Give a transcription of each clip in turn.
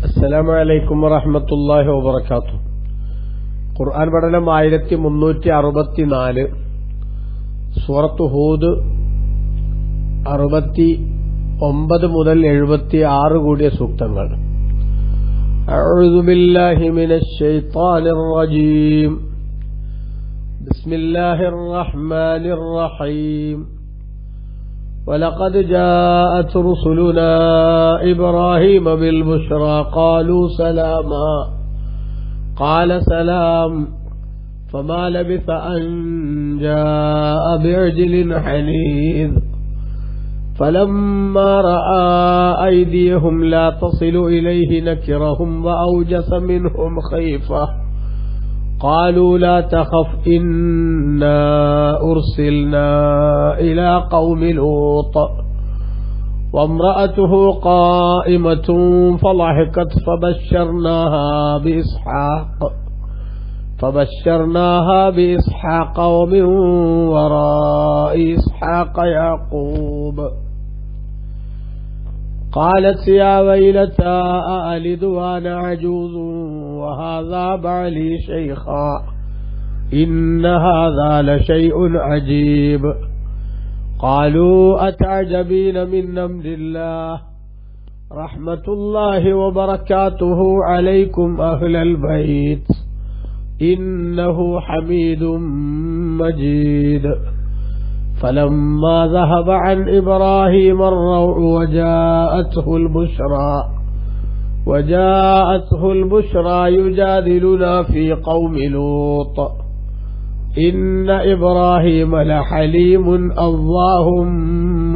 അസ്സലാമു അലൈക്കും വറഹ്മത്തുള്ളാഹി വബറകാതുഹു. ഖുർആൻ പഠനം 1364, സൂറത്ത് ഹൂദ് 69 മുതൽ 76 കൂടിയ സൂക്തങ്ങൾ. അഊദു ബില്ലാഹി മിനശ് ശൈത്വാനിർ റജീം. ബിസ്മില്ലാഹിർ റഹ്മാനിർ റഹീം. ولقد جاءت رسلنا إبراهيم بالبشرى قالوا سلاما قال سلام فما لبث أن جاء بعجل حنيذ فلما رأى أيديهم لا تصل إليه نكرهم وأوجس منهم خيفة قالوا لا تخف إنا أرسلنا إلى قوم لوط وامرأته قائمة فضحكت فبشرناها بإسحاق ومن وراء إسحاق يعقوب قالت يا ويلتى أألد وأنا عجوز وهذا بعلي شيخا إن هذا لشيء عجيب قالوا أتعجبين من أمر الله رحمة الله وبركاته عليكم أهل البيت إنه حميد مجيد فلما ذهب عن إبراهيم الروع وجاءته البشرى يجادلنا في قوم لوط إن إبراهيم لحليم أواه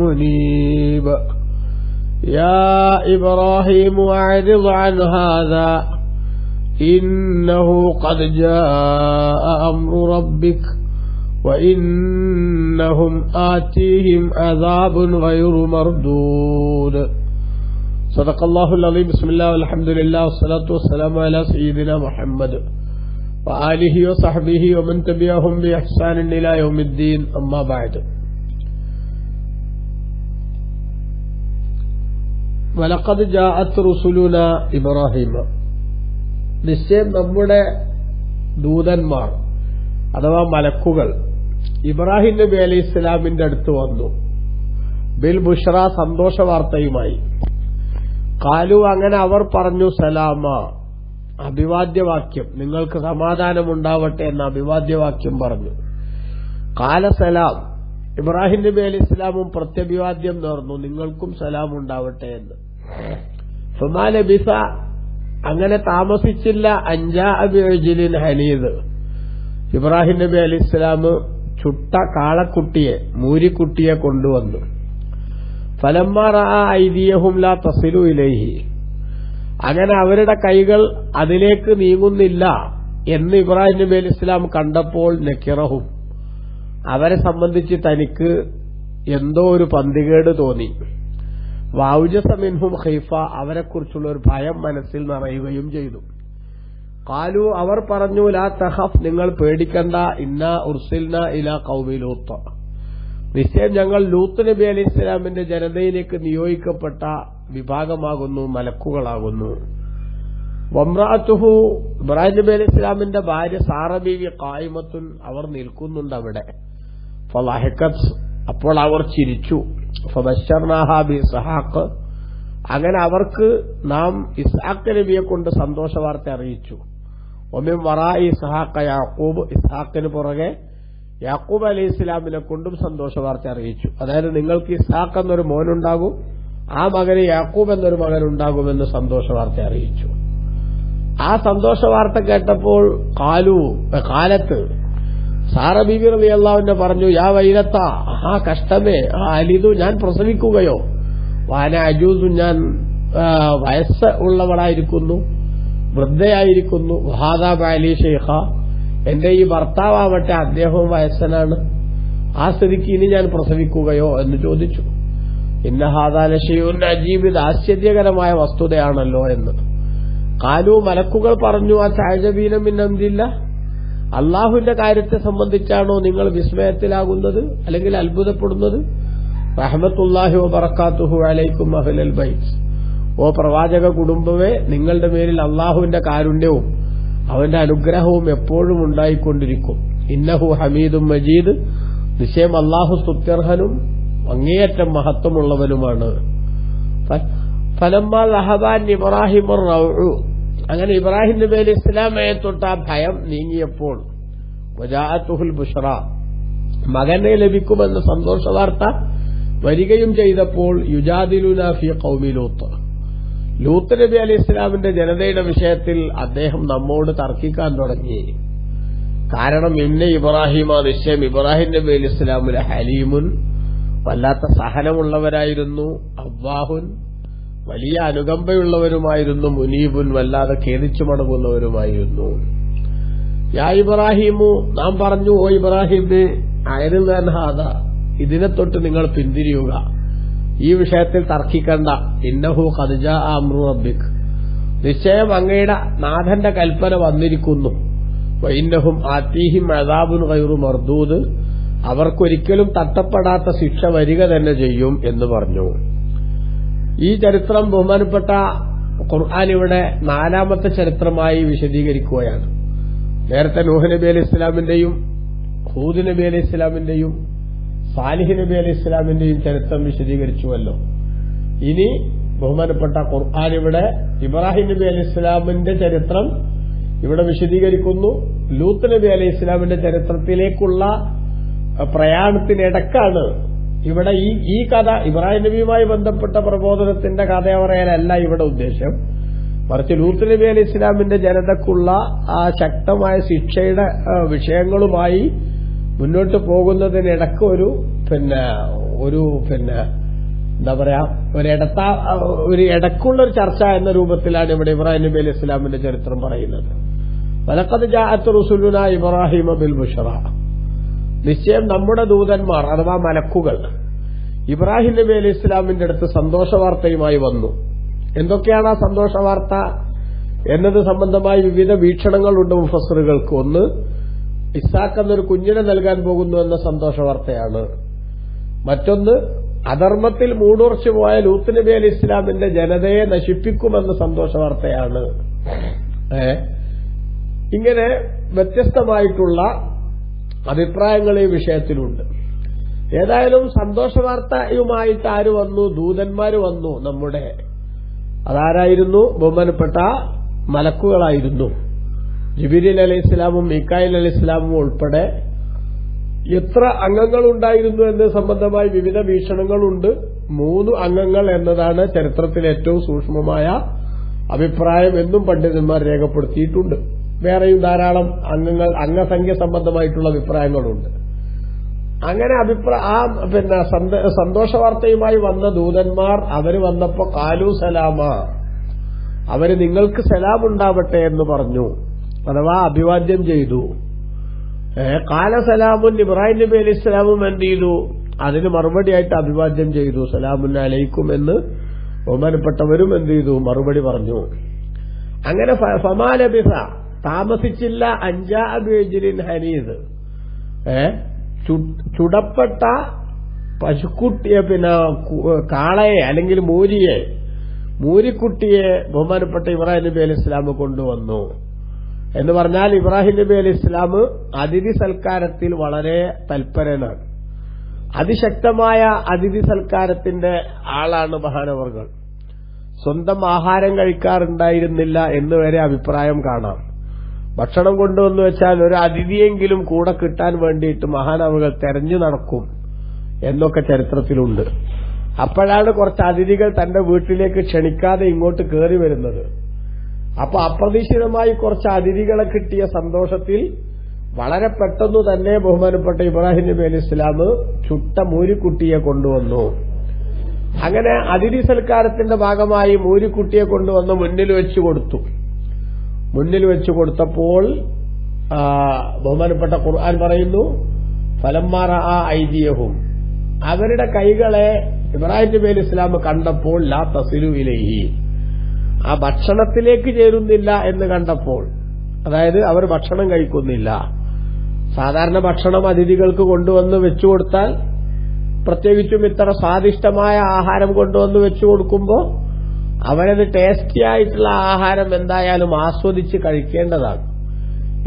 منيب يا إبراهيم أعرض عن هذا إنه قد جاء أمر ربك وإنهم آتيهم عذاب غير مردود صدق الله العظيم. بسم الله والحمد لله والصلاة والسلام على سيدنا محمد وآله وصحبه ومن تبعهم بإحسان إلى يوم الدين. أما بعد. ولقد جاءت رسلنا إبراهيم. നിശ്ചയം നമ്മുടെ ദൂതന്മാർ അഥവാ മലക്കുകൾ ഇബ്രാഹിം നബി അലൈഹി ഇസ്ലാമിന്റെ അടുത്ത് വന്നു. ബിൽ ബുഷ്റ, സന്തോഷ വാർത്തയുമായി. കാലു, അങ്ങനെ അവർ പറഞ്ഞു, സലാമ, അഭിവാദ്യവാക്യം, നിങ്ങൾക്ക് സമാധാനമുണ്ടാവട്ടെ എന്ന അഭിവാദ്യവാക്യം പറഞ്ഞു. കാല സലാം, ഇബ്രാഹിം നബി അലൈഹി ഇസ്ലാമും പ്രത്യഭിവാദ്യം നേർന്നു, നിങ്ങൾക്കും സലാം ഉണ്ടാവട്ടെ എന്ന്. ഫമാ ലബിസ, അങ്ങനെ താമസിച്ചില്ല, അൻജാ ബിഅജ്ലിൻ ഹനീദ്, ഇബ്രാഹിം നബി അലൈഹി ഇസ്ലാം ചുട്ട കാളക്കുട്ടിയെ, മൂരിക്കുട്ടിയെ കൊണ്ടുവന്നു. ഫലമ്മാ റഅ ഐദിയഹും ലാ തസിലു ഇലൈഹി, അങ്ങനെ അവരുടെ കൈകൾ അതിലേക്ക് നീങ്ങുന്നില്ല എന്ന് ഇബ്രാഹിം നബി അലൈഹി ഇസ്ലാം കണ്ടപ്പോൾ നക്കിറഹും, അവരെ സംബന്ധിച്ച് തനിക്ക് എന്തോ ഒരു പന്തികേട് തോന്നി. വഔജസ മിൻഹും ഖൈഫ, അവരെക്കുറിച്ചുള്ള ഒരു ഭയം മനസ്സിൽ നിറയുകയും ചെയ്തു. ഖാലു, അവർ പറഞ്ഞു, ലാ തഖഫ്, നിങ്ങൾ പേടിക്കണ്ട, ഇന്നാ ഉർസിൽന ഇലാ ഖൗമി ലൂത്ത്, നിശ്ചയം ഞങ്ങൾ ലൂത്ത് നബി അലൈഹി ഇസ്ലാമിന്റെ ജനതയിലേക്ക് നിയോഗിക്കപ്പെട്ട വിഭാഗമാകുന്നു, മലക്കുകളാകുന്നു. വംറഅതുഹു, ഇബ്രാഹിം നബി അലൈഹി ഇസ്ലാമിന്റെ ഭാര്യ സാറ ബീവി ഖായിമത്തുൻ, അവർ നിൽക്കുന്നുണ്ട് അവിടെ. ഫളഹകത്, അപ്പോൾ അവർ ചിരിച്ചു. ഫബശർനാഹാ ബിഇസ്ഹാഖ്, അങ്ങനെ അവർക്ക് നാം ഇസ്ഹാഖ് നബിയെ കൊണ്ട് സന്തോഷ വാർത്ത അറിയിച്ചു. ഒമിൻ വറാഇ ഇസ്ഹാഖ യാക്കൂബ്, ഇസ്ഹാഖിന് പുറകെ യാക്കൂബ് അലൈഹി ഇസ്ലാമിനെ കൊണ്ടും സന്തോഷ വാർത്ത അറിയിച്ചു. അതായത് നിങ്ങൾക്ക് ഇസ്ഹാഖ് എന്നൊരു മോനുണ്ടാകും, ആ മകന് യാക്കൂബ് എന്നൊരു മകനുണ്ടാകുമെന്ന് സന്തോഷ വാർത്ത അറിയിച്ചു. ആ സന്തോഷ വാർത്ത കേട്ടപ്പോൾ കാലത്ത് സാറ ബീബി റളിയല്ലാഹു അൻഹ പറഞ്ഞു, യാ വൈലത്ത, ആ കഷ്ടമേ, ആ അലിതു, ഞാൻ പ്രസവിക്കുകയോ, വാന അജൂസു, ഞാൻ വയസ്സ് ഉള്ളവളായിരിക്കുന്നു, വൃദ്ധയായിരിക്കുന്നു, വഹാദാ ബഅലി ശൈഖ, എന്റെ ഈ ഭർത്താവട്ടെ അദ്ദേഹവും വയസ്സനാണ്, ആ സ്ഥിതിക്ക് ഇനി ഞാൻ പ്രസവിക്കുകയോ എന്ന് ചോദിച്ചു. ഇന്ന ഹാദാ ലശൈഉൻ അജീബ്, ഇത് ആശ്ചര്യകരമായ വസ്തുതയാണല്ലോ എന്ന്. ഖാലു, മലക്കുകൾ പറഞ്ഞു, അതഅജബീന മിൻ അംരില്ലാഹ്, അള്ളാഹുവിന്റെ കാര്യത്തെ സംബന്ധിച്ചാണോ നിങ്ങൾ വിസ്മയത്തിലാകുന്നത് അല്ലെങ്കിൽ അത്ഭുതപ്പെടുന്നത്? റഹ്മത്തുള്ളാഹി വബറകാതുഹു അലൈക്കും അഹ്ലൽ ബൈത്ത് ഓ പ്രവാചക കുടുംബമേ, നിങ്ങളുടെ മേലിൽ അള്ളാഹുവിന്റെ കാരുണ്യവും അവന്റെ അനുഗ്രഹവും എപ്പോഴും ഉണ്ടായിക്കൊണ്ടിരിക്കും. ഇന്നഹു ഹമീദും മജീദ്, നിശ്ചയം അള്ളാഹു സ്തുത്യർഹനും അങ്ങേയറ്റം മഹത്വമുള്ളവനുമാണ്. ഫലമ്മാ ലഹബാൻ ഇബ്രാഹിം റൗഉ, അങ്ങനെ ഇബ്രാഹിം നബി അലൈഹി ഇസ്ലാമയെ തൊട്ട് ആ ഭയം നീങ്ങിയപ്പോൾ വജാഅത്തുഹുൽ ബുശ്റ, മകനെ ലഭിക്കുമെന്ന സന്തോഷ വാർത്ത വരികയും ചെയ്തപ്പോൾ യുജാദിലുനാ ഫീ ഖൗമി ലൂത്ത്, ലൂത്ത് നബി അലൈഹി ഇസ്ലാമിന്റെ ജനതയുടെ വിഷയത്തിൽ അദ്ദേഹം നമ്മോട് തർക്കിക്കാൻ തുടങ്ങി. കാരണം ഇന്ന ഇബ്രാഹിമ, നിശ്ചയം ഇബ്രാഹിം നബി അലൈഹി ഇസ്ലാമിലെ ഹലീമുൻ, വല്ലാത്ത സഹനമുള്ളവരായിരുന്നു, അവ്വാഹുൻ, വലിയ അനുകമ്പയുള്ളവരുമായിരുന്നു, മുനീബുൻ, വല്ലാതെ ഖേദിച്ചു മടങ്ങുന്നവരുമായിരുന്നു. യാ ഇബ്രാഹിമു, നാം പറഞ്ഞു, ഓ ഇബ്രാഹിമേ, അയരുതാൻ ഹാദ, ഇതിനെ തൊട്ട് നിങ്ങൾ പിന്തിരിയുക, ഈ വിഷയത്തിൽ തർക്കിക്കണ്ട. ഇന്നഹു ഖദ് ജാഅ അംറു റബ്ബിക്, നിശ്ചയം അങ്ങയുടെ നാഥന്റെ കൽപ്പന വന്നിരിക്കുന്നു. വഇന്നഹും ആതീഹിം അദാബുൻ ഗൈറു മർദൂദ്, അവർക്കൊരിക്കലും തട്ടപ്പെടാത്ത ശിക്ഷ വരിക തന്നെ ചെയ്യും എന്ന് പറഞ്ഞു. ഈ ചരിത്രം ബഹുമാനപ്പെട്ട ഖുർആൻ ഇവിടെ 4ാമത്തെ ചരിത്രമായി വിശദീകരിക്കുകയാണ്. നേരത്തെ നൂഹ് നബി അലൈഹി ഇസ്ലാമിന്റെയും ഹൂദ് നബി അലൈഹി ഇസ്ലാമിന്റെയും സാലിഹ് നബി അലൈഹി ഇസ്ലാമിന്റെയും ചരിത്രം വിശദീകരിച്ചുവല്ലോ. ഇനി ബഹുമാനപ്പെട്ട ഖുർആൻ ഇവിടെ ഇബ്രാഹിം നബി അലൈഹി ഇസ്ലാമിന്റെ ചരിത്രം ഇവിടെ വിശദീകരിക്കുന്നു. ലൂത്ത് നബി അലൈഹി ഇസ്ലാമിന്റെ ചരിത്രത്തിലേക്കുള്ള പ്രയാണത്തിനിടക്കാണ് ഇവിടെ ഈ കഥ. ഇബ്രാഹിം നബിയുമായി ബന്ധപ്പെട്ട പ്രബോധനത്തിന്റെ കഥ പറയാനല്ല ഇവിടെ ഉദ്ദേശം, മറിച്ച് ലൂത്ത് നബി അലൈഹി ഇസ്ലാമിന്റെ ജനതക്കുള്ള ആ ശക്തമായ ശിക്ഷയുടെ വിഷയങ്ങളുമായി മുന്നോട്ട് പോകുന്നതിനിടക്ക് ഒരു എന്താ പറയാ, ഒരു ഇടക്കുള്ളൊരു ചർച്ച എന്ന രൂപത്തിലാണ് ഇവിടെ ഇബ്രാഹിം നബി അലൈഹി ഇസ്ലാമിന്റെ ചരിത്രം പറയുന്നത്. വലഖദ് ജാഅത്ത് റുസുലുനാ ഇബ്രാഹിമ ബിൽ ബുശ്റ, നിശ്ചയം നമ്മുടെ ദൂതന്മാർ അഥവാ മലക്കുകൾ ഇബ്രാഹിം നബി അലൈഹി ഇസ്ലാമിന്റെ അടുത്ത് സന്തോഷവാർത്തയുമായി വന്നു. എന്തൊക്കെയാണ് ആ സന്തോഷവാർത്ത എന്നത് സംബന്ധമായി വിവിധ വീക്ഷണങ്ങളുണ്ട് മുഫസ്സിറുകൾക്ക്. ഒന്ന്, ഇസ്ഹാഖ് എന്നൊരു കുഞ്ഞിനെ നൽകാൻ പോകുന്നു എന്ന സന്തോഷവാർത്തയാണ്. മറ്റൊന്ന്, അധർമ്മത്തിൽ മൂടുറച്ചു പോയ ലൂത്ത് നബി അലൈഹി ഇസ്ലാമിന്റെ ജനതയെ നശിപ്പിക്കുമെന്ന സന്തോഷവാർത്തയാണ്. ഇങ്ങനെ വ്യത്യസ്തമായിട്ടുള്ള അഭിപ്രായങ്ങൾ ഈ വിഷയത്തിലുണ്ട്. ഏതായാലും സന്തോഷവാർത്തയുമായിട്ട് ആര് വന്നു? ദൂതന്മാര് വന്നു. നമ്മുടെ അതാരായിരുന്നു? ബഹുമാനപ്പെട്ട മലക്കുകളായിരുന്നു. ജിബ്രീൽ അലൈഹി ഇസ്ലാമും മീകായിൽ അലൈഹി ഇസ്ലാമും ഉൾപ്പെടെ എത്ര അംഗങ്ങളുണ്ടായിരുന്നു എന്ന സംബന്ധമായി വിവിധ വീക്ഷണങ്ങളുണ്ട്. 3 അംഗങ്ങൾ എന്നതാണ് ചരിത്രത്തിലെ ഏറ്റവും സൂക്ഷ്മമായ അഭിപ്രായം എന്നും പണ്ഡിതന്മാർ രേഖപ്പെടുത്തിയിട്ടുണ്ട്. വേറെയും ധാരാളം അംഗസംഖ്യ സംബന്ധമായിട്ടുള്ള അഭിപ്രായങ്ങളുണ്ട്. അങ്ങനെ സന്തോഷവാർത്തയുമായി വന്ന ദൂതന്മാർ അവര് വന്നപ്പോ കാലു സലാമ, അവര് നിങ്ങൾക്ക് സലാം ഉണ്ടാവട്ടെ എന്ന് പറഞ്ഞു, അഥവാ അഭിവാദ്യം ചെയ്തു. കാല സലാമുൻ, ഇബ്രാഹിം നബി അലൈഹി ഇസ്ലാമും എന്ത് ചെയ്തു? അതിന് മറുപടിയായിട്ട് അഭിവാദ്യം ചെയ്തു, സലാമുൻ അലൈക്കും എന്ന് ബഹുമാനപ്പെട്ടവരും എന്ത് ചെയ്തു? മറുപടി പറഞ്ഞു. അങ്ങനെ ഫമാലബിസ, താമസിച്ചില്ല, അഞ്ചാ ബിജ്ലിൻ ഹനീദ്, ചുടപ്പെട്ട പശുക്കുട്ടിയെ, കാളയെ അല്ലെങ്കിൽ മൂരിക്കുട്ടിയെ ബഹുമാനപ്പെട്ട ഇബ്രാഹിം നബി അലൈഹി ഇസ്ലാം കൊണ്ടുവന്നു. എന്ന് പറഞ്ഞാൽ ഇബ്രാഹിം നബി അലൈഹി ഇസ്ലാം അതിഥി സൽക്കാരത്തിൽ വളരെ തൽപരനാണ്. അതിശക്തമായ അതിഥി സൽക്കാരത്തിന്റെ ആളാണ് മഹാനവർകൾ. സ്വന്തം ആഹാരം കഴിക്കാറുണ്ടായിരുന്നില്ല എന്ന് വരെ അഭിപ്രായം കാണാം. ഭക്ഷണം കൊണ്ടുവന്നു വെച്ചാൽ ഒരു അതിഥിയെങ്കിലും കൂടെ കിട്ടാൻ വേണ്ടിയിട്ട് മഹാനവകൾ തെരഞ്ഞു നടക്കും എന്നൊക്കെ ചരിത്രത്തിലുണ്ട്. അപ്പോഴാണ് കുറച്ച് അതിഥികൾ തന്റെ വീട്ടിലേക്ക് ക്ഷണിക്കാതെ ഇങ്ങോട്ട് കയറി വരുന്നത്. അപ്പൊ അപ്രതീക്ഷിതമായി കുറച്ച് അതിഥികളെ കിട്ടിയ സന്തോഷത്തിൽ വളരെ പെട്ടെന്ന് തന്നെ ബഹുമാനപ്പെട്ട ഇബ്രാഹിം നബി അലൈഹി ഇസ്ലാം ചുട്ട മൂരിക്കുട്ടിയെ കൊണ്ടുവന്നു. അങ്ങനെ അതിഥി സൽക്കാരത്തിന്റെ ഭാഗമായി മൂരിക്കുട്ടിയെ കൊണ്ടുവന്ന് മുന്നിൽ വെച്ചു കൊടുത്തപ്പോൾ ബഹുമാനപ്പെട്ട ഖുർആൻ പറയുന്നു, ഫലമ്മാ റഅ ഐദിയഹും, അവരുടെ കൈകളെ ഇബ്രാഹിം നബി അലൈഹി ഇസ്ലാം കണ്ടപ്പോൾ ലാ തസിലു ഇലൈഹി, ആ ഭക്ഷണത്തിലേക്ക് ചേരുന്നില്ല എന്ന് കണ്ടപ്പോൾ, അതായത് അവർ ഭക്ഷണം കഴിക്കുന്നില്ല. സാധാരണ ഭക്ഷണം അതിഥികൾക്ക് കൊണ്ടുവന്ന് വെച്ചുകൊടുത്താൽ, പ്രത്യേകിച്ചും ഇത്ര സ്വാദിഷ്ടമായ ആഹാരം കൊണ്ടുവന്ന് വെച്ചു കൊടുക്കുമ്പോൾ അവരത് ടേസ്റ്റി ആയിട്ടുള്ള ആഹാരം എന്തായാലും ആസ്വദിച്ച് കഴിക്കേണ്ടതാണ്.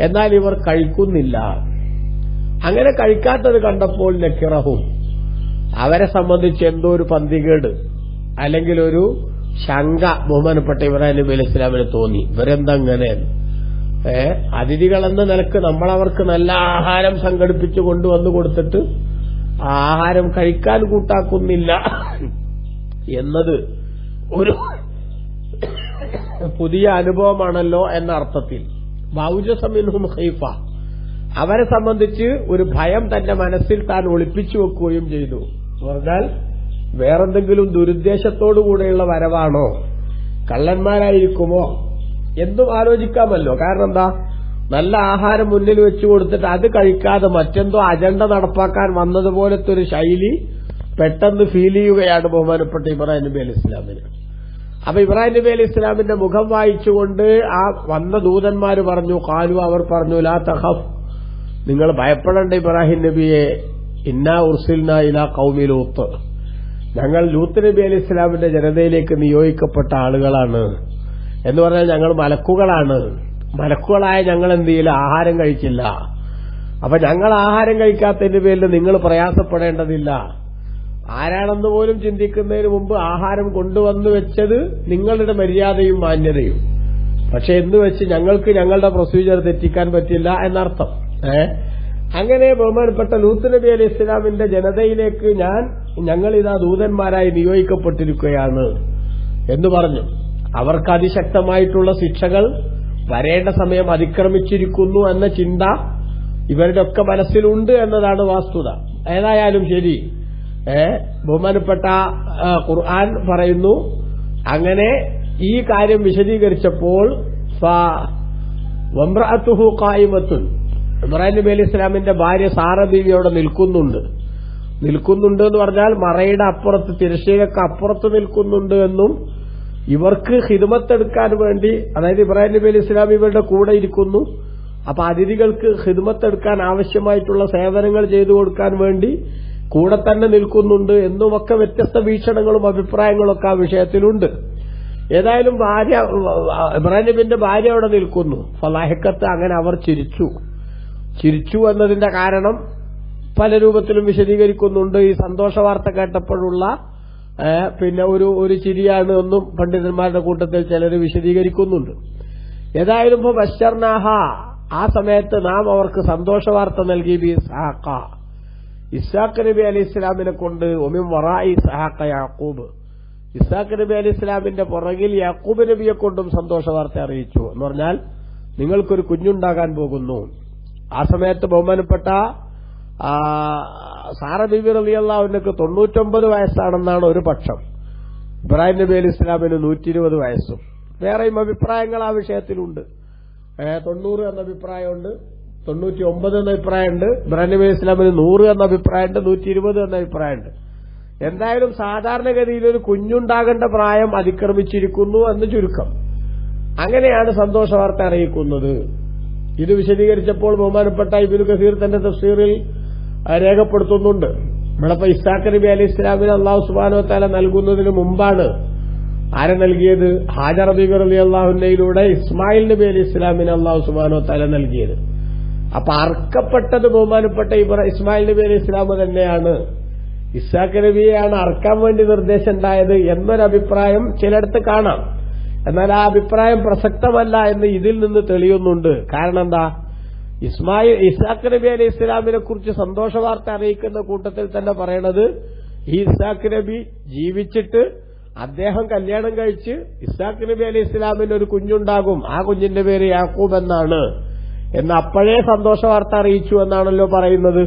എന്നാൽ ഇവർ കഴിക്കുന്നില്ല. അങ്ങനെ കഴിക്കാത്തത് കണ്ടപ്പോൾ നക്കിറഹും, അവരെ സംബന്ധിച്ച് എന്തോ ഒരു പന്തികേട് അല്ലെങ്കിൽ ഒരു ശങ്ക ബഹുമാനപ്പെട്ട ഇബ്രാഹിം നബി അലൈഹി ഇസ്ലാമിന് തോന്നി. ഇവരെന്തങ്ങനെ അതിഥികളെന്ന നിലക്ക് നമ്മളവർക്ക് നല്ല ആഹാരം സംഘടിപ്പിച്ചു കൊണ്ടുവന്നു കൊടുത്തിട്ട് ആഹാരം കഴിക്കാൻ കൂട്ടാക്കുന്നില്ല എന്നത് ഒരു പുതിയ അനുഭവമാണല്ലോ എന്ന അർത്ഥത്തിൽ വൗജസമിൻഹും ഖൈഫ, അവരെ സംബന്ധിച്ച് ഒരു ഭയം തന്റെ മനസ്സിൽ താൻ ഒളിപ്പിച്ചു വെക്കുകയും ചെയ്തു. പറഞ്ഞാൽ വേറെന്തെങ്കിലും ദുരുദ്ദേശത്തോടുകൂടെയുള്ള വരവാണോ, കള്ളന്മാരായിരിക്കുമോ എന്നും ആലോചിക്കാമല്ലോ. കാരണം എന്താ, നല്ല ആഹാരം മുന്നിൽ വെച്ചു കൊടുത്തിട്ട് അത് കഴിക്കാതെ മറ്റെന്തോ അജണ്ട നടപ്പാക്കാൻ വന്നതുപോലത്തെ ഒരു ശൈലി പെട്ടെന്ന് ഫീൽ ചെയ്യുകയാണ് ബഹുമാനപ്പെട്ട ഇബ്രാഹിം നബി അലൈഹി ഇസ്ലാമിന്. അപ്പൊ ഇബ്രാഹിം നബി അലൈഹി ഇസ്ലാമിന്റെ മുഖം വായിച്ചുകൊണ്ട് ആ വന്ന ദൂതന്മാര് പറഞ്ഞു, ഖാലു, അവർ പറഞ്ഞു, ലാ തഖഫ്, നിങ്ങൾ ഭയപ്പെടേണ്ട ഇബ്രാഹിം നബിയെ, ഇന്നാ ഉർസിൽനാ ഇലാ ഖൗമി ലൂത്ത്, ഞങ്ങൾ ലൂത്ത് നബി അലൈഹി ഇസ്ലാമിന്റെ ജനതയിലേക്ക് നിയോഗിക്കപ്പെട്ട ആളുകളാണ്. എന്ന് പറഞ്ഞാൽ ഞങ്ങൾ മലക്കുകളാണ്. മലക്കുകളായ ഞങ്ങൾ എന്ത് ചെയ്യില്ല, ആഹാരം കഴിച്ചില്ല. അപ്പൊ ഞങ്ങൾ ആഹാരം കഴിക്കാത്തതിന്റെ പേരിൽ നിങ്ങൾ പ്രയാസപ്പെടേണ്ടതില്ല. ആരാണെന്ന് പോലും ചിന്തിക്കുന്നതിന് മുമ്പ് ആഹാരം കൊണ്ടുവന്നു വെച്ചത് നിങ്ങളുടെ മര്യാദയും മാന്യതയും. പക്ഷെ എന്ന് വെച്ച് ഞങ്ങൾക്ക് ഞങ്ങളുടെ പ്രൊസീജിയർ തെറ്റിക്കാൻ പറ്റില്ല എന്നർത്ഥം. അങ്ങനെ ബഹുമാനപ്പെട്ട ലൂത്ത് നബി അലൈഹി ഇസ്ലാമിന്റെ ജനതയിലേക്ക് ഞങ്ങളിതാ ദൂതന്മാരായി നിയോഗിക്കപ്പെട്ടിരിക്കുകയാണ് എന്ന് പറഞ്ഞു. അവർക്ക് അതിശക്തമായിട്ടുള്ള ശിക്ഷകൾ വരേണ്ട സമയം അതിക്രമിച്ചിരിക്കുന്നു എന്ന ചിന്ത ഇവരുടെ ഒക്കെ മനസ്സിലുണ്ട് എന്നതാണ് വസ്തുത. ഏതായാലും ശരി, ബഹുമാനപ്പെട്ട ഖുർആൻ പറയുന്നു, അങ്ങനെ ഈ കാര്യം വിശദീകരിച്ചപ്പോൾ വംറഅതുഹു ഖായിമത്തുൻ, ഇബ്രാഹിം നബി അലൈഹി ഇസ്ലാമിന്റെ ഭാര്യ സാറ ബീവി അവിടെ നിൽക്കുന്നുണ്ട് എന്ന് പറഞ്ഞാൽ മറയുടെ അപ്പുറത്ത്, തിരശ്ശീലക്ക് അപ്പുറത്ത് നിൽക്കുന്നുണ്ട് എന്നും, ഇവർക്ക് ഖിദ്മത്തെടുക്കാൻ വേണ്ടി, അതായത് ഇബ്രാഹിം നബി അലൈഹി ഇസ്ലാം ഇവരുടെ കൂടെ ഇരിക്കുന്നു, അപ്പൊ അതിഥികൾക്ക് ഖിദ്മത്തെടുക്കാൻ ആവശ്യമായിട്ടുള്ള സേവനങ്ങൾ ചെയ്തു കൊടുക്കാൻ വേണ്ടി കൂടെ തന്നെ നിൽക്കുന്നുണ്ട് എന്നുമൊക്കെ വ്യത്യസ്ത വീക്ഷണങ്ങളും അഭിപ്രായങ്ങളും ഒക്കെ ആ വിഷയത്തിലുണ്ട്. ഏതായാലും ഭാര്യ, ഇബ്രാഹിം നബിന്റെ ഭാര്യ അവിടെ നിൽക്കുന്നു. ഫലാഹിക്കത്ത്, അങ്ങനെ അവർ ചിരിച്ചു എന്നതിന്റെ കാരണം പല രൂപത്തിലും വിശദീകരിക്കുന്നുണ്ട്. ഈ സന്തോഷ വാർത്ത കേട്ടപ്പോഴുള്ള പിന്നെ ഒരു ചിരിയാണ് എന്നും പണ്ഡിതന്മാരുടെ കൂട്ടത്തിൽ ചിലർ വിശദീകരിക്കുന്നുണ്ട്. ഏതായാലും ഇപ്പൊ ബശ്ശർനാഹ, ആ സമയത്ത് നാം അവർക്ക് സന്തോഷ വാർത്ത നൽകി ഇസ്ഹാഖ, ഇസ്ഹാഖ് നബി അലൈഹി ഇസ്ലാമിനെ കൊണ്ട്, ഒമിൻ വറാഇ ഇസ്ഹാഖ യാക്കൂബ്, ഇസ്ഹാഖ് നബി അലൈഹി ഇസ്ലാമിന്റെ പുറകിൽ യാക്കൂബ് നബിയെ കൊണ്ടും സന്തോഷ വാർത്ത അറിയിച്ചു. എന്ന് പറഞ്ഞാൽ നിങ്ങൾക്കൊരു കുഞ്ഞുണ്ടാകാൻ പോകുന്നു. ആ സമയത്ത് ബഹുമാനപ്പെട്ട സാറ ബീബി റളിയല്ലാഹു അൻഹയ്ക്ക് 99 വയസ്സാണെന്നാണ് ഒരു പക്ഷം. ഇബ്രാഹിം നബി അലൈഹി ഇസ്ലാമിന് 120 വയസ്സും. വേറെയും അഭിപ്രായങ്ങൾ ആ വിഷയത്തിലുണ്ട്. 90 എന്ന അഭിപ്രായമുണ്ട്, 99 എന്ന അഭിപ്രായമുണ്ട്, ഇബ്രാഹിം നബി അലൈഹി ഇസ്ലാമിന് 100 എന്ന അഭിപ്രായമുണ്ട്, 120 എന്ന അഭിപ്രായമുണ്ട്. എന്തായാലും സാധാരണഗതിയിൽ ഒരു കുഞ്ഞുണ്ടാകേണ്ട പ്രായം അതിക്രമിച്ചിരിക്കുന്നു എന്ന് ചുരുക്കം. അങ്ങനെയാണ് സന്തോഷ വാർത്ത അറിയിക്കുന്നത്. ഇത് വിശദീകരിച്ചപ്പോൾ ബഹുമാനപ്പെട്ട ഇബ്നു കസീർ തന്റെ തഫ്സീറിൽ രേഖപ്പെടുത്തുന്നുണ്ട്. ഇവിടെ ഇസ്ഹാഖ് നബി അലൈഹി ഇസ്ലാമിന് അല്ലാഹു സുബ്ഹാനഹു വ തആല നൽകുന്നതിന് മുമ്പാണ് ആരെ നൽകിയത്? ഹാജർ ബീബി റളിയല്ലാഹു അൻഹയിലൂടെ ഇസ്മായിൽ നബി അലൈഹി ഇസ്ലാമിന് അല്ലാഹു സുബ്ഹാനഹു വ തആല നൽകിയത്. അപ്പൊ അർക്കപ്പെട്ടത് ബഹുമാനപ്പെട്ട ഇസ്മായിൽ നബി അലൈഹി ഇസ്ലാം തന്നെയാണ്. ഇസ്ഹാഖ് നബിയെയാണ് അർക്കാൻ വേണ്ടി നിർദ്ദേശം ഉണ്ടായത് എന്നൊരഭിപ്രായം ചിലയിടത്ത് കാണാം. എന്നാൽ ആ അഭിപ്രായം പ്രസക്തമല്ല എന്ന് ഇതിൽ നിന്ന് തെളിയുന്നുണ്ട്. കാരണം എന്താ, ഇസ്ഹാഖ് നബി അലൈഹി ഇസ്ലാമിനെ കുറിച്ച് സന്തോഷ വാർത്ത അറിയിക്കുന്ന കൂട്ടത്തിൽ തന്നെ പറയണത്, ഈ ഇസ്ഹാഖ് നബി ജീവിച്ചിട്ട് അദ്ദേഹം കല്യാണം കഴിച്ച് ഇസ്ഹാഖ് നബി അലൈഹി ഇസ്ലാമിന് ഒരു കുഞ്ഞുണ്ടാകും, ആ കുഞ്ഞിന്റെ പേര് യാക്കൂബ് എന്നാണ് എന്ന് അപ്പോഴേ സന്തോഷ വാർത്ത അറിയിച്ചു എന്നാണല്ലോ പറയുന്നത്.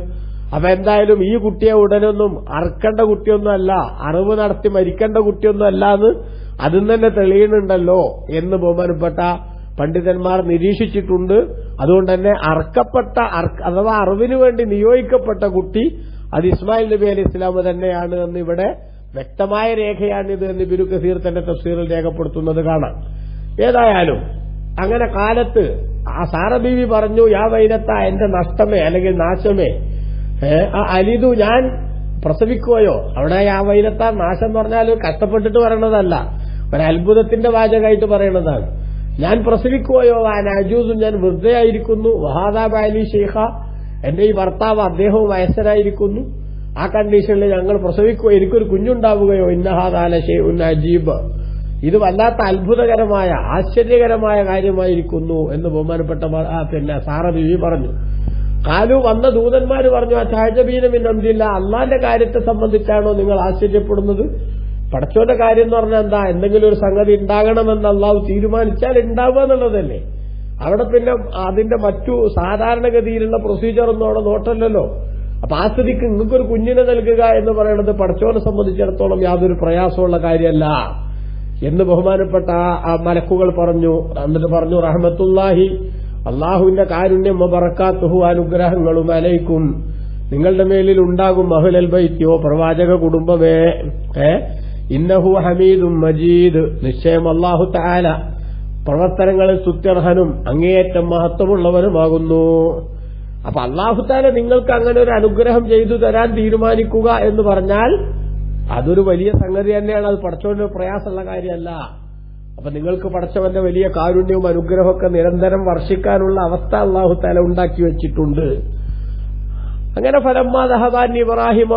അപ്പൊ എന്തായാലും ഈ കുട്ടിയെ ഉടനൊന്നും അറക്കേണ്ട കുട്ടിയൊന്നും അല്ല, അറിവ് നടത്തി മരിക്കേണ്ട കുട്ടിയൊന്നും അല്ല എന്ന് അതിൽ തന്നെ തെളിയുന്നുണ്ടല്ലോ എന്ന് ബഹുമാനപ്പെട്ട പണ്ഡിതന്മാർ നിരീക്ഷിച്ചിട്ടുണ്ട്. അതുകൊണ്ട് തന്നെ അർക്കപ്പെട്ട അഥവാ അറിവിന് വേണ്ടി നിയോഗിക്കപ്പെട്ട കുട്ടി അത് ഇസ്മായിൽ നബി അലൈഹി ഇസ്ലാം തന്നെയാണ് എന്ന് ഇവിടെ വ്യക്തമായ രേഖയാണിത് എന്ന് ഇബ്നു കസീർ തന്റെ തഫ്സീറിൽ രേഖപ്പെടുത്തുന്നത് കാണാം. ഏതായാലും അങ്ങനെ കാലത്ത് ആ സാറ ബീവി പറഞ്ഞു, യാ വൈലത്ത, എന്റെ നഷ്ടമേ അല്ലെങ്കിൽ നാശമേ, അലിതു, ഞാൻ പ്രസവിക്കുകയോ. അവിടെ യാ വൈലത്ത നാശം എന്ന് പറഞ്ഞാൽ കഷ്ടപ്പെട്ടിട്ട് പറയണതല്ല, ഒരത്ഭുതത്തിന്റെ വാചകമായിട്ട് പറയുന്നതാണ്. ഞാൻ പ്രസവിക്കുകയോ അജൂസും, ഞാൻ വൃദ്ധയായിരിക്കുന്നു, വഹാദാ ബാലി ഷെയ്ഖ, എന്റെ ഈ ഭർത്താവ് അദ്ദേഹവും വയസ്സനായിരിക്കുന്നു, ആ കണ്ടീഷനിൽ ഞങ്ങൾ പ്രസവിക്കുകയോ എനിക്കൊരു കുഞ്ഞുണ്ടാവുകയോ, ഇന്നഹാദാല ഷൈഉൻ അജീബ്, ഇത് വല്ലാത്ത അത്ഭുതകരമായ ആശ്ചര്യകരമായ കാര്യമായിരിക്കുന്നു എന്ന് ബഹുമാനപ്പെട്ട സാറ ബീവി പറഞ്ഞു. കാലു വന്ന ദൂതന്മാര് പറഞ്ഞു, അതാജബീന മിൻ അംരില്ല, അള്ളാന്റെ കാര്യത്തെ സംബന്ധിച്ചാണോ നിങ്ങൾ ആശ്ചര്യപ്പെടുന്നത്? പടച്ചോന്റെ കാര്യം എന്ന് പറഞ്ഞാൽ എന്താ? എന്തെങ്കിലും ഒരു സംഗതി ഉണ്ടാകണമെന്ന് അള്ളാഹു തീരുമാനിച്ചാൽ ഉണ്ടാവുക എന്നുള്ളതല്ലേ. അവിടെ പിന്നെ അതിന്റെ മറ്റു സാധാരണഗതിയിലുള്ള പ്രൊസീജിയർ ഒന്നും അവിടെ നോട്ടല്ലല്ലോ. അപ്പൊ ആ സ്ഥിതിക്ക് നിങ്ങൾക്കൊരു കുഞ്ഞിനെ നൽകുക എന്ന് പറയുന്നത് പടച്ചോനെ സംബന്ധിച്ചിടത്തോളം യാതൊരു പ്രയാസമുള്ള കാര്യമല്ല എന്ന് ബഹുമാനപ്പെട്ട ആ മലക്കുകൾ പറഞ്ഞു. എന്നിട്ട് പറഞ്ഞു, റഹ്മത്തുല്ലാഹി, അള്ളാഹുവിന്റെ കാരുണ്യം, ബറക്കാത്തുഹു, അനുഗ്രഹങ്ങളും അലൈക്കും, നിങ്ങളുടെ മേലിൽ ഉണ്ടാകും, അഹ്ലൽ ബൈത്തിയോ, പ്രവാചക കുടുംബമേ, ഇന്നഹു ഹമീദും മജീദ്, നിശ്ചയം അല്ലാഹു തആല പ്രവർത്തനങ്ങളിൽ സ്തുത്യർഹനും അങ്ങേയറ്റം മഹത്വമുള്ളവനുമാകുന്നു. അപ്പൊ അല്ലാഹു തആല നിങ്ങൾക്ക് അങ്ങനെ ഒരു അനുഗ്രഹം ചെയ്തു തരാൻ തീരുമാനിക്കുക എന്ന് പറഞ്ഞാൽ അതൊരു വലിയ സംഗതി തന്നെയാണ്. അത് പടച്ചവന്റെ പ്രയാസമുള്ള കാര്യമല്ല. അപ്പൊ നിങ്ങൾക്ക് പടച്ചവന്റെ വലിയ കാരുണ്യവും അനുഗ്രഹമൊക്കെ നിരന്തരം വർഷിക്കാനുള്ള അവസ്ഥ അല്ലാഹു തആല ഉണ്ടാക്കി വെച്ചിട്ടുണ്ട്. അങ്ങനെ ഫലമ്മാ ദഹബാൻ ഇബ്രാഹിം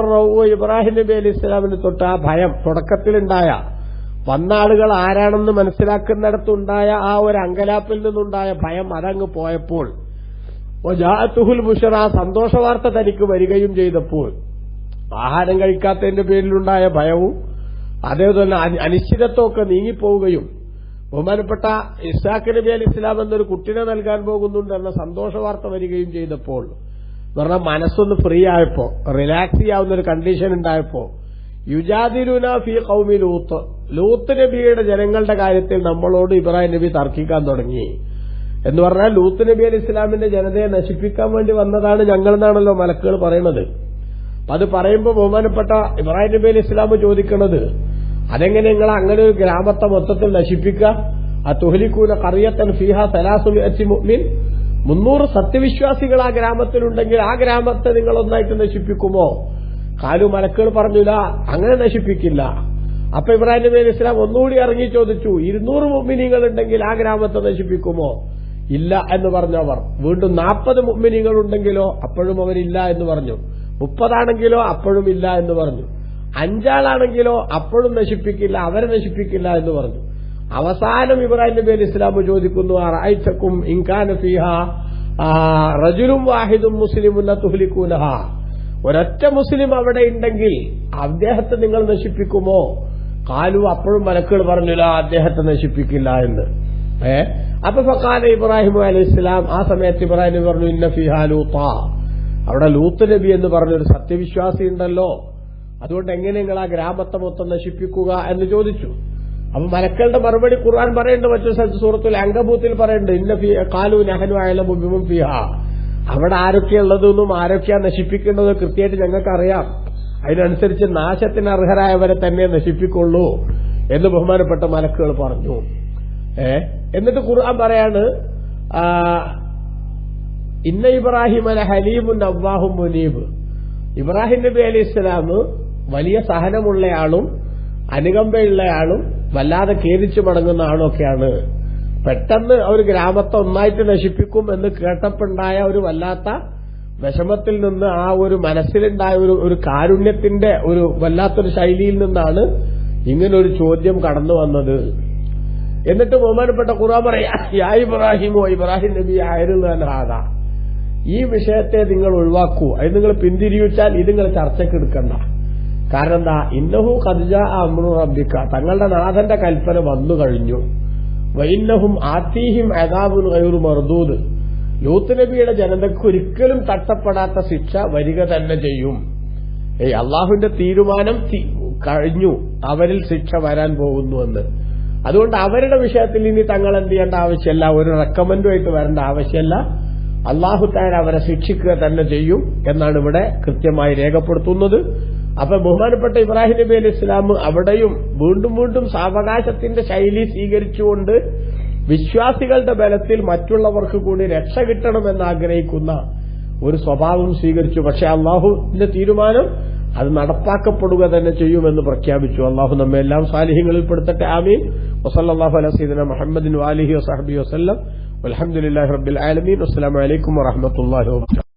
ഇബ്രാഹിം നബി അലൈഹി ഇസ്ലാമിന് തൊട്ട് ആ ഭയം തുടക്കത്തിലുണ്ടായ, വന്ന ആളുകൾ ആരാണെന്ന് മനസ്സിലാക്കുന്നിടത്തുണ്ടായ ആ ഒരു അങ്കലാപ്പിൽ നിന്നുണ്ടായ ഭയം അതങ്ങ് പോയപ്പോൾ, വജാഅത്തുഹുൽ ബുശ്റ, സന്തോഷവാർത്ത തനിക്ക് വരികയും ചെയ്തപ്പോൾ, ആഹാരം കഴിക്കാത്തതിന്റെ പേരിലുണ്ടായ ഭയവും അതേപോലെ അനിശ്ചിതത്വമൊക്കെ നീങ്ങിപ്പോവുകയും ബഹുമാനപ്പെട്ട ഇസ്ഹാഖ് നബി അലൈഹി ഇസ്ലാം എന്നൊരു കുട്ടിനെ നൽകാൻ പോകുന്നുണ്ട് എന്ന സന്തോഷവാർത്ത വരികയും ചെയ്തപ്പോൾ, എന്ന് പറഞ്ഞാൽ മനസ്സൊന്ന് ഫ്രീ ആയപ്പോ, റിലാക്സ് ചെയ്യാവുന്ന ഒരു കണ്ടീഷൻ ഉണ്ടായപ്പോ, യുജാദിലുന ഫീ ഖൗമി ലൂത്ത്, ലൂത്ത് നബിയുടെ ജനങ്ങളുടെ കാര്യത്തിൽ നമ്മളോട് ഇബ്രാഹിം നബി തർക്കിക്കാൻ തുടങ്ങി. എന്ന് പറഞ്ഞാൽ ലൂത്ത് നബി അലൈഹി ഇസ്ലാമിന്റെ ജനതയെ നശിപ്പിക്കാൻ വേണ്ടി വന്നതാണ് ഞങ്ങളെന്നാണല്ലോ മലക്കുകൾ പറയുന്നത്. അപ്പൊ അത് പറയുമ്പോൾ ബഹുമാനപ്പെട്ട ഇബ്രാഹിം നബി അലൈഹി ഇസ്ലാം ചോദിക്കുന്നത്, അതെങ്ങനെ നിങ്ങൾ അങ്ങനെ ഒരു ഗ്രാമത്തെ മൊത്തത്തിൽ നശിപ്പിക്കുക? അതുഹ്ലികൂന ഖറിയത്തൻ ഫീഹാ 300 മുഅ്മിൻ, 300 സത്യവിശ്വാസികൾ ആ ഗ്രാമത്തിലുണ്ടെങ്കിൽ ആ ഗ്രാമത്തെ നിങ്ങൾ ഒന്നായിട്ട് നശിപ്പിക്കുമോ? കാലു, മലക്കുകൾ പറഞ്ഞില്ല, അങ്ങനെ നശിപ്പിക്കില്ല. അപ്പൊ ഇബ്രാഹിം നബി അലൈഹി ഇസ്ലാം ഒന്നുകൂടി ഇറങ്ങി ചോദിച്ചു, 200 മുഅ്മിനീങ്ങൾ ഉണ്ടെങ്കിൽ ആ ഗ്രാമത്തെ നശിപ്പിക്കുമോ? ഇല്ല എന്ന് പറഞ്ഞവർ. വീണ്ടും 40 മുഅ്മിനീങ്ങൾ ഉണ്ടെങ്കിലോ? അപ്പോഴും അവരില്ല എന്ന് പറഞ്ഞു. 30 ആണെങ്കിലോ? അപ്പോഴും ഇല്ല എന്ന് പറഞ്ഞു. 5 ആളാണെങ്കിലോ? അപ്പോഴും നശിപ്പിക്കില്ല, അവരെ നശിപ്പിക്കില്ല എന്ന് പറഞ്ഞു. അവസാനം ഇബ്രാഹിം നബി അലൈഹി ഇസ്ലാം ചോദിക്കുന്നു, അറഅയ്തകും ഇൻ കാന ഫീഹാ റജുലുൻ വാഹിദുൻ മുസ്ലിമുൻ തുഹ്ലികൂനഹാ, ഒരൊറ്റ മുസ്ലിം അവിടെ ഉണ്ടെങ്കിൽ അദ്ദേഹത്തെ നിങ്ങൾ നശിപ്പിക്കുമോ? കാലു, അപ്പോഴും മലക്കുകൾ പറഞ്ഞില്ല, അദ്ദേഹത്തെ നശിപ്പിക്കില്ല എന്ന്. അപ്പൊ ഫഖാല ഇബ്രാഹിം അലൈഹി ഇസ്ലാം, ആ സമയത്ത് ഇബ്രാഹിം നബി പറഞ്ഞു, ഇന്ന ഫീഹാ ലൂത്ത, അവിടെ ലൂത്ത് നബി എന്ന് പറഞ്ഞൊരു സത്യവിശ്വാസി ഉണ്ടല്ലോ, അതുകൊണ്ട് എങ്ങനെ നിങ്ങൾ ആ ഗ്രാമത്തെ മൊത്തം നശിപ്പിക്കുക എന്ന് ചോദിച്ചു. അപ്പൊ മലക്കളുടെ മറുപടി ഖുർആൻ പറയുന്നുണ്ട്, മറ്റൊരു സ്ഥലത്ത് സൂറത്തുൽ അങ്കബൂത്തിൽ പറയുന്നുണ്ട്, ഇന്ന ഖാലു നഹ്നു അഅലമു ബിമൻ ഫീഹാ, അവിടെ ആരൊക്കെയുള്ളതെന്നും ആരൊക്കെയാ നശിപ്പിക്കേണ്ടത് കൃത്യമായിട്ട് ഞങ്ങൾക്ക് അറിയാം, അതിനനുസരിച്ച് നാശത്തിന് അർഹരായവരെ തന്നെ നശിപ്പിക്കുള്ളൂ എന്ന് ബഹുമാനപ്പെട്ട മലക്കുകൾ പറഞ്ഞു. എന്നിട്ട് ഖുർആൻ പറയാണ്, ഇന്ന ഇബ്രാഹിം അല ഹലീമുൻ അവ്വാഹും മുനീബ്, ഇബ്രാഹിം നബി അലൈഹി ഇസ്ലാം വലിയ സഹനമുള്ളയാളും അനുകമ്പയുള്ളയാളും വല്ലാതെ ഖേദിച്ചു മടങ്ങുന്ന ആളൊക്കെയാണ്. പെട്ടെന്ന് ഒരു ഗ്രാമത്തെ ഒന്നായിട്ട് നശിപ്പിക്കും എന്ന് കേട്ടപ്പോണ്ടായ ഒരു വല്ലാത്ത വിഷമത്തിൽ നിന്ന്, ആ ഒരു മനസ്സിലുണ്ടായ ഒരു കാരുണ്യത്തിന്റെ ഒരു വല്ലാത്തൊരു ശൈലിയിൽ നിന്നാണ് ഇങ്ങനൊരു ചോദ്യം കടന്നു വന്നത്. എന്നിട്ട് ബഹുമാനപ്പെട്ട ഖുർആൻ പറയാ, യാ ഇബ്രാഹിമോ, ഇബ്രാഹിം നബി ആയിരുന്നാ, ഈ വിഷയത്തെ നിങ്ങൾ ഒഴിവാക്കൂ, അത് നിങ്ങൾ പിന്തിരിയിച്ചാൽ ഇത് നിങ്ങൾ ചർച്ചയ്ക്ക് എടുക്കണ്ട. കാരണം എന്താ? ഇന്നഹു ഖദ് ജാഅ അംറു റബ്ബിക, തങ്ങളുടെ നാഥന്റെ കൽപ്പന വന്നു കഴിഞ്ഞു. വഇന്നഹും ആതീഹിം അദാബുൻ ഗൈറു മർദൂദ്, ലൂത്ത് നബിയുടെ ജനതയ്ക്ക് ഒരിക്കലും തട്ടപ്പെടാത്ത ശിക്ഷ വരിക തന്നെ ചെയ്യും. അള്ളാഹുവിന്റെ തീരുമാനം കഴിഞ്ഞു, അവരിൽ ശിക്ഷ വരാൻ പോകുന്നുവെന്ന്. അതുകൊണ്ട് അവരുടെ വിഷയത്തിൽ ഇനി തങ്ങൾ എന്ത് ചെയ്യേണ്ട ആവശ്യമല്ല, ഒരു റെക്കമെൻഡുമായിട്ട് വരേണ്ട ആവശ്യമല്ല, അള്ളാഹു തആല അവരെ ശിക്ഷിക്കുക തന്നെ ചെയ്യും എന്നാണ് ഇവിടെ കൃത്യമായി രേഖപ്പെടുത്തുന്നത്. അപ്പൊ ബഹുമാനപ്പെട്ട ഇബ്രാഹിം നബി അലൈഹി ഇസ്ലാം അവിടെയും വീണ്ടും വീണ്ടും സാവകാശത്തിന്റെ ശൈലി സ്വീകരിച്ചുകൊണ്ട് വിശ്വാസികളുടെ ബലത്തിൽ മറ്റുള്ളവർക്ക് കൂടി രക്ഷ കിട്ടണമെന്ന് ആഗ്രഹിക്കുന്ന ഒരു സ്വഭാവം സ്വീകരിച്ചു. പക്ഷെ അള്ളാഹുവിന്റെ തീരുമാനം അത് നടപ്പാക്കപ്പെടുക തന്നെ ചെയ്യുമെന്ന് പ്രഖ്യാപിച്ചു. അള്ളാഹു നമ്മെ എല്ലാം സാലിഹ്യങ്ങളിൽ പെടുത്തട്ടെ. ആമീൻ. വസല്ലല്ലാഹു അലാ സയ്യിദിനാ മുഹമ്മദിൻ വആലിഹി വസഹ്ബിഹി വസല്ലം. വൽഹംദുലില്ലാഹി റബ്ബിൽ ആലമീൻ. അസ്സലാമു അലൈക്കും വറഹ്മത്തുള്ളാഹി വബറകാതുഹു.